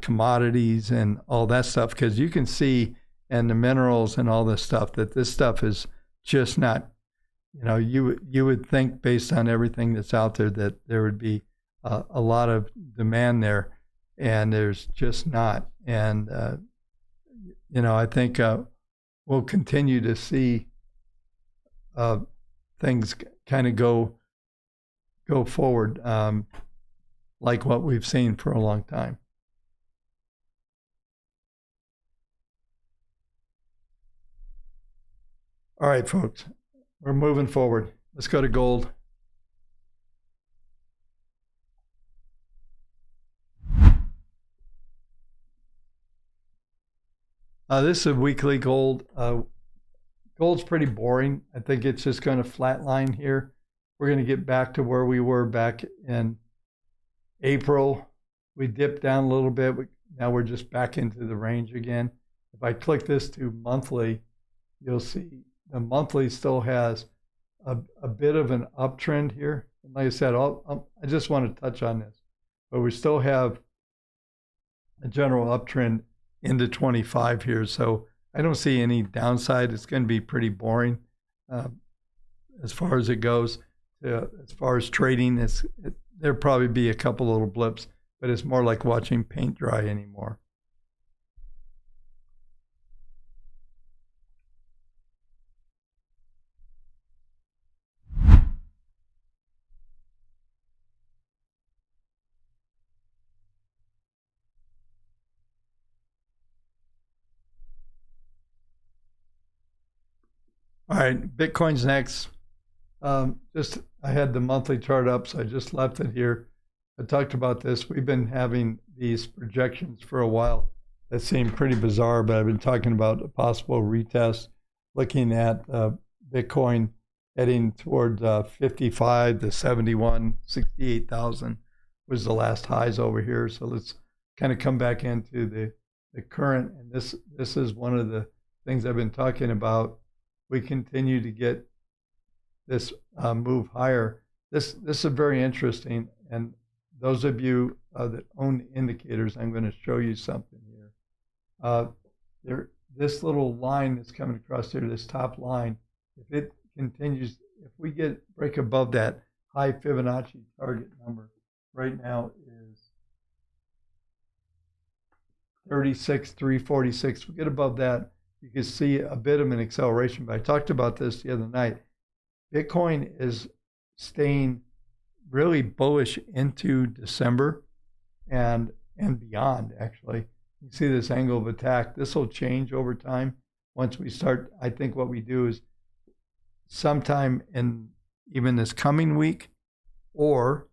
[SPEAKER 1] commodities and all that stuff, because you can see, and the minerals and all this stuff, that this stuff is just not, you would think based on everything that's out there that there would be a lot of demand there, and there's just not. And, I think we'll continue to see things kind of go forward like what we've seen for a long time. All right, folks, we're moving forward. Let's go to gold. This is a weekly gold. Gold's pretty boring. I think it's just going to flatline here. We're going to get back to where we were back in April. We dipped down a little bit. Now we're just back into the range again. If I click this to monthly, you'll see the monthly still has a bit of an uptrend here. And like I said, I just want to touch on this, but we still have a general uptrend into 25 here. So I don't see any downside. It's going to be pretty boring as far as it goes. As far as trading, there'll probably be a couple little blips, but it's more like watching paint dry anymore. All right, Bitcoin's next. I had the monthly chart up, so I just left it here. I talked about this. We've been having these projections for a while that seem pretty bizarre, but I've been talking about a possible retest, looking at Bitcoin heading toward 55 to 71, 68,000 was the last highs over here. So let's kind of come back into the current. And this is one of the things I've been talking about. We continue to get this move higher. This is very interesting. And those of you that own indicators, I'm going to show you something here. This little line that's coming across here, this top line, if it continues, if we break above that high Fibonacci target number, right now is 36,346. We get above that, you can see a bit of an acceleration. But I talked about this the other night. Bitcoin is staying really bullish into December and beyond, actually. You see this angle of attack. This will change over time once we start. I think what we do is sometime in even this coming week or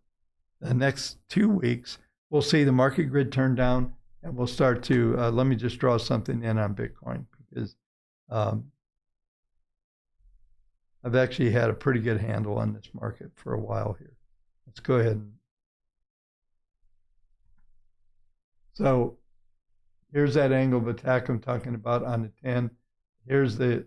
[SPEAKER 1] the next 2 weeks, we'll see the market grid turn down, and we'll start to, let me just draw something in on Bitcoin, because I've actually had a pretty good handle on this market for a while here. Let's go ahead. So here's that angle of attack I'm talking about on the 10. Here's the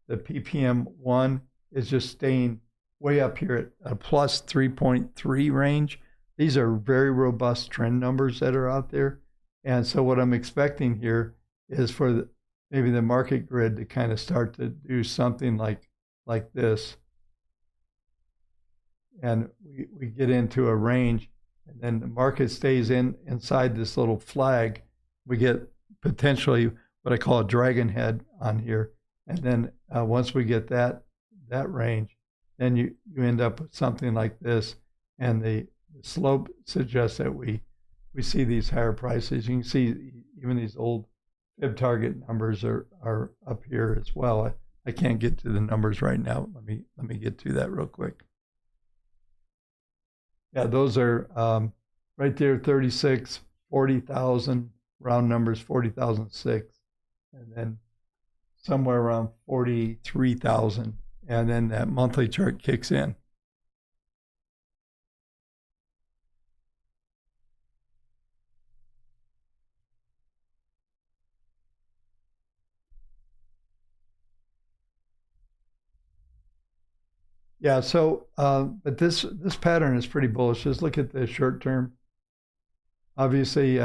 [SPEAKER 1] PPM 1 is just staying way up here at a plus 3.3 range. These are very robust trend numbers that are out there. And so what I'm expecting here is for maybe the market grid to kind of start to do something like this. And we get into a range. and then the market stays inside this little flag, we get potentially what I call a dragon head on here. And then once we get that range, then you end up with something like this. And the slope suggests that we see these higher prices. You can see even these old fib target numbers are up here as well. I can't get to the numbers right now. Let me get to that real quick. Yeah, those are right there, 36, 40,000, round numbers, 40,006, and then somewhere around 43,000, and then that monthly chart kicks in. Yeah, so but this pattern is pretty bullish. Just look at the short term. Obviously,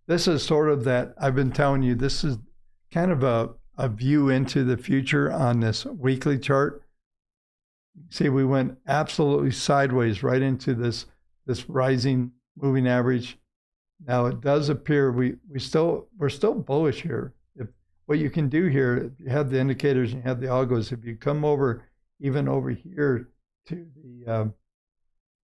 [SPEAKER 1] this is sort of that, I've been telling you, this is kind of a view into the future on this weekly chart. See, we went absolutely sideways right into this rising moving average. Now it does appear we're still bullish here. What you can do here, if you have the indicators and you have the algos, if you come over even over here to the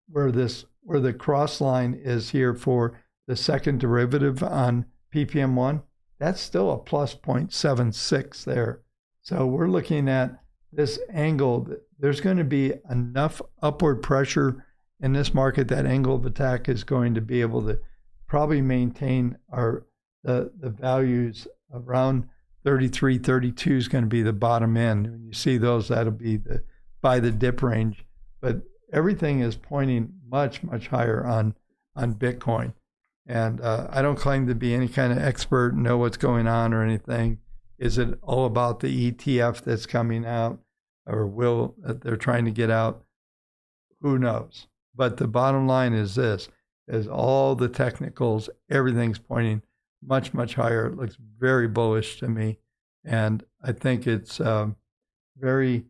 [SPEAKER 1] where the cross line is here for the second derivative on ppm1, that's still a plus 0.76 there. So we're looking at this angle. There's going to be enough upward pressure in this market. That angle of attack is going to be able to probably maintain the values around 33, 32 is going to be the bottom end. When you see those, that'll be by the dip range. But everything is pointing much, much higher on Bitcoin. And I don't claim to be any kind of expert, know what's going on or anything. Is it all about the ETF that's coming out, or that they're trying to get out? Who knows? But the bottom line is this, is all the technicals, everything's pointing much, much higher. It looks very bullish to me. And I think it's very,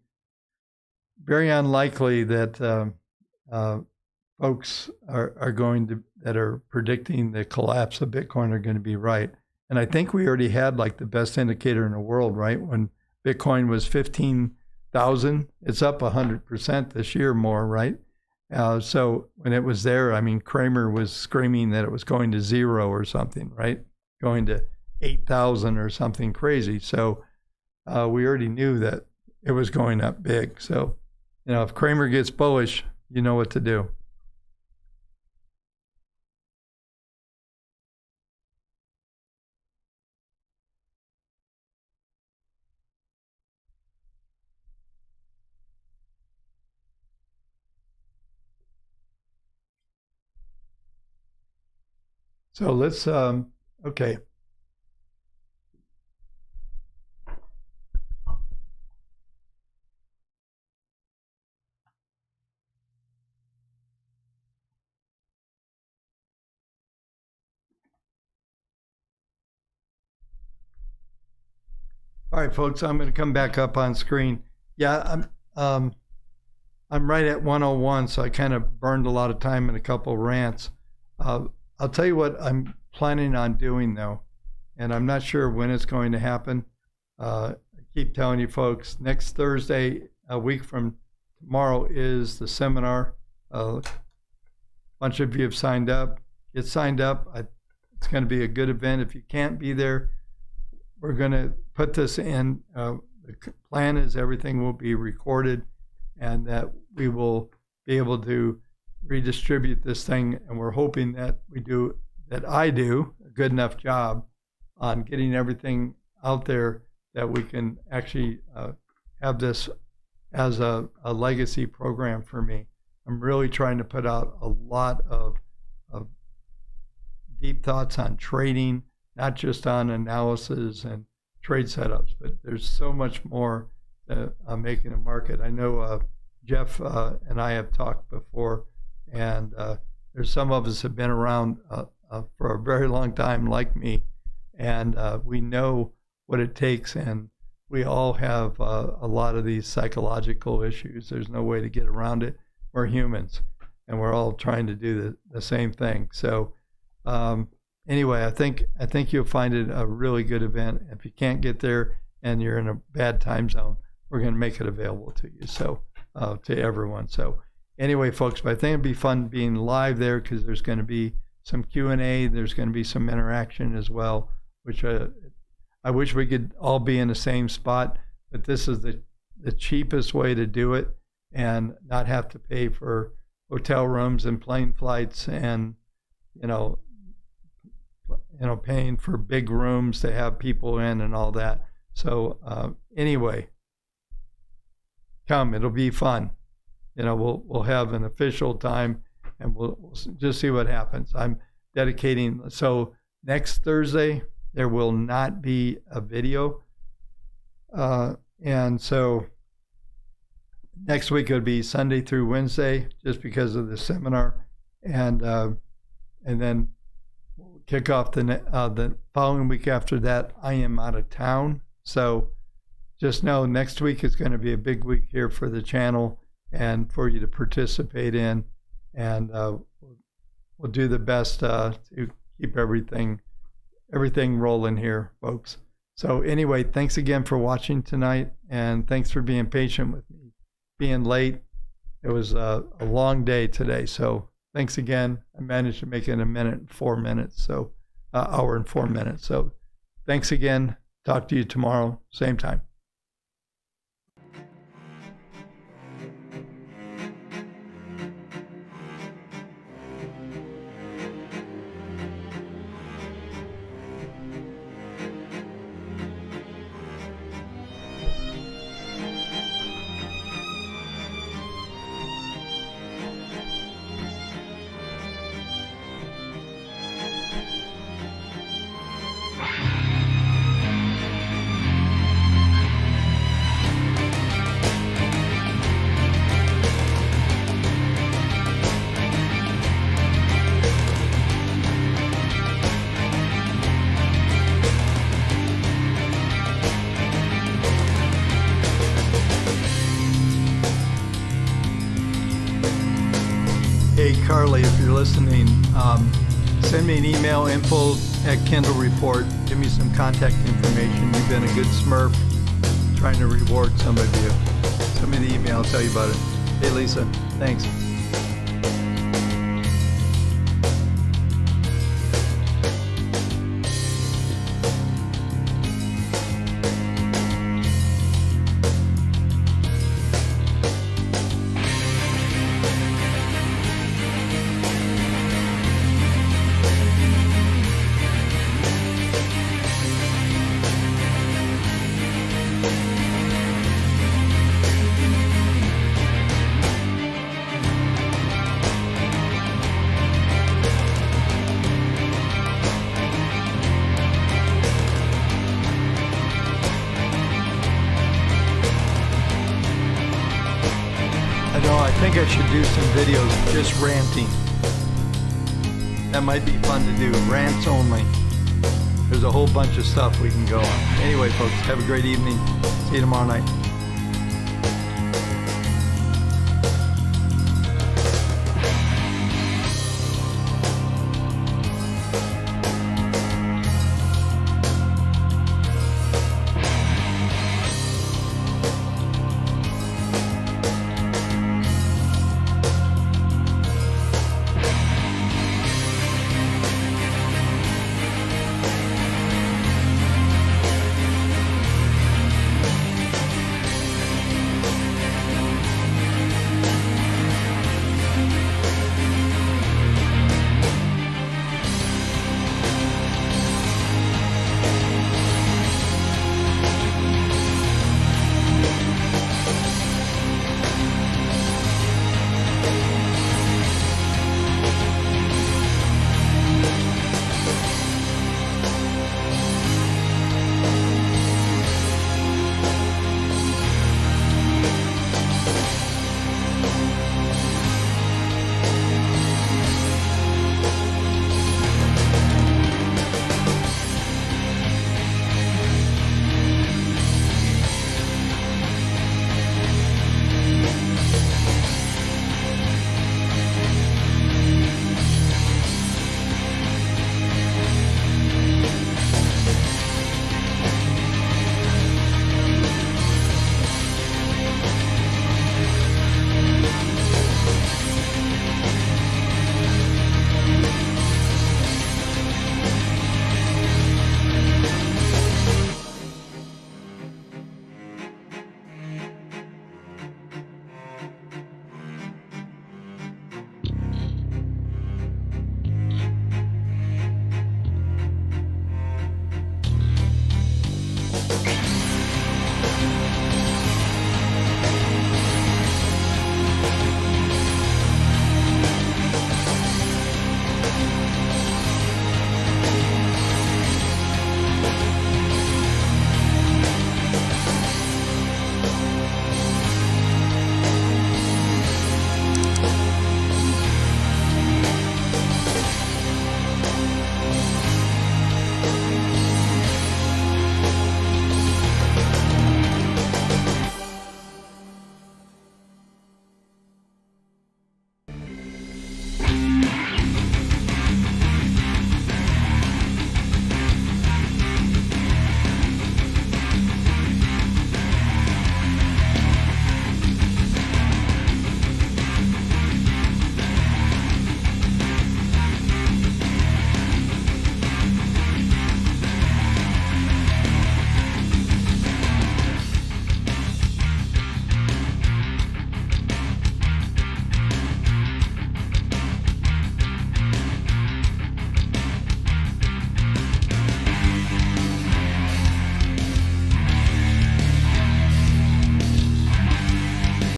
[SPEAKER 1] very unlikely that folks that are predicting the collapse of Bitcoin are going to be right. And I think we already had like the best indicator in the world, right? When Bitcoin was 15,000, it's up 100% this year more, right? So when it was there, I mean, Kramer was screaming that it was going to zero or something, right? Going to 8,000 or something crazy. So we already knew that it was going up big. So, if Kramer gets bullish, you know what to do. So let's, okay. All right, folks, I'm going to come back up on screen. Yeah, I'm right at 101, so I kind of burned a lot of time in a couple rants. I'll tell you what I'm planning on doing, though, and I'm not sure when it's going to happen. I keep telling you, folks, next Thursday, a week from tomorrow, is the seminar. A bunch of you have signed up. Get signed up. It's going to be a good event. If you can't be there, we're going to put this in. The plan is everything will be recorded and that we will be able to redistribute this thing. And we're hoping that I do a good enough job on getting everything out there that we can actually have this as a legacy program for me. I'm really trying to put out a lot of deep thoughts on trading, not just on analysis and trade setups, but there's so much more making a market. I know Jeff and I have talked before, and there's some of us have been around for a very long time like me, and we know what it takes, and we all have a lot of these psychological issues. There's no way to get around it. We're humans. and we're all trying to do the same thing. So anyway, I think you'll find it a really good event. If you can't get there and you're in a bad time zone, we're going to make it available to you, so to everyone. So anyway, folks, but I think it'd be fun being live there because there's going to be some Q&A. There's going to be some interaction as well, which I wish we could all be in the same spot, but this is the cheapest way to do it and not have to pay for hotel rooms and plane flights and, paying for big rooms to have people in and all that. So anyway, come, it'll be fun. We'll have an official time and we'll just see what happens. I'm dedicating, so next Thursday, there will not be a video. And so next week it'll be Sunday through Wednesday just because of the seminar. And then we'll kick off the following week after that. I am out of town. So just know next week is going to be a big week here for the channel and for you to participate in. And we'll do the best to keep everything rolling here, folks. So anyway, thanks again for watching tonight, and thanks for being patient with me, being late. It was a long day today, so thanks again. I managed to make it a minute and 4 minutes, so hour and 4 minutes. So thanks again. Talk to you tomorrow, same time. Hey, Carly, if you're listening, send me an email, info@Kindle Report. Give me some contact information. You've been a good Smurf, trying to reward some of you. Send me the email, I'll tell you about it. Hey, Lisa, thanks. I think I should do some videos just ranting. That might be fun to do, rants only. There's a whole bunch of stuff we can go on. Anyway, folks, have a great evening. See you tomorrow night.